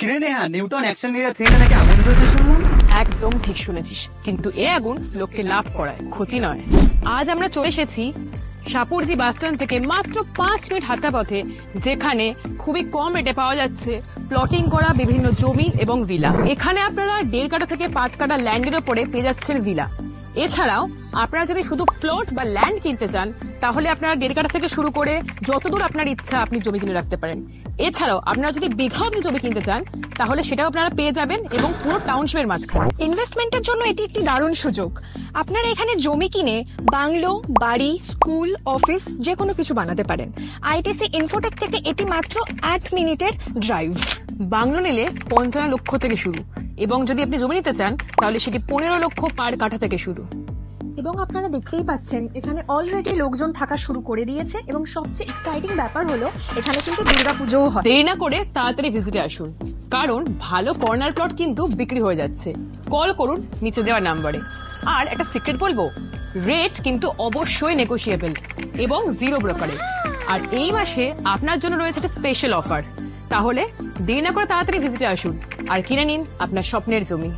কিরে Neha, Newton action নিয়ে 3 নাকি আগুন জ্বলছে শুনলাম। একদম ঠিক শুনেছিস, কিন্তু এ আগুন লোককে লাভ করায়, ক্ষতি নয়। আজ আমরা চলে এসেছি সাপুরজি বাস স্ট্যান্ড থেকে মাত্র 5 মিনিট হাঁটা পথে, যেখানে খুবই কম রেটে পাওয়া যাচ্ছে প্লটিং করা বিভিন্ন জমি এবং ভিলা। এখানে আপনারা 1.5 কাঠা থেকে 5 কাঠা ল্যান্ডের উপরে পেয়ে যাচ্ছেন ভিলা। এছাড়াও আপনারা যদি শুধু প্লট বা ল্যান্ড কিনতে চান, তাহলে আপনারা 1.5 কাঠা থেকে শুরু করে যতদূর আপনার ইচ্ছা আপনি জমি কিনে রাখতে পারেন। এছাড়াও আপনারা যদি বিঘা অব্দি জমি কিনতে চান, তাহলে সেটাও আপনারা পেয়ে যাবেন এবং পুরো টাউনশিপের মাঝখানে। ইনভেস্টমেন্টের জন্য এটি একটি দারুণ সুযোগ। আপনারা এখানে জমি কিনে বাংলো, বাড়ি, স্কুল, অফিস যে কোনো কিছু বানাতে পারেন। আইটিসি ইনফোটেক থেকে এটি মাত্র 8 মিনিটের ড্রাইভ। বাংলো নিলে 55 লক্ষ থেকে শুরু, এবং যদি আপনি জমি নিতে চান তাহলে সেটি 15 লক্ষ পার কাঠা থেকে শুরু। এবং আপনারা দেখতেই পাচ্ছেন এখানে অলরেডি লোকজন থাকা শুরু করে দিয়েছে, এবং সবচেয়ে এক্সাইটিং ব্যাপার হলো এখানে কিন্তু দুর্গাপুজোও হয়। দেরি না করে তাড়াতাড়ি ভিজিটে আসুন, কারণ ভালো কর্নার প্লট কিন্তু বিক্রি হয়ে যাচ্ছে। কল করুন নিচে দেওয়া নাম্বারে। আর একটা সিক্রেট বলবো, রেট কিন্তু অবশ্যই নেগোশিয়েবল এবং 0 ব্রোকারেজ। আর এই মাসে আপনার জন্য রয়েছে একটা স্পেশাল অফার। তাহলে দেরি না করে তাড়াতাড়ি ভিজিটে আসুন আর কিনে নিন আপনার স্বপ্নের জমি।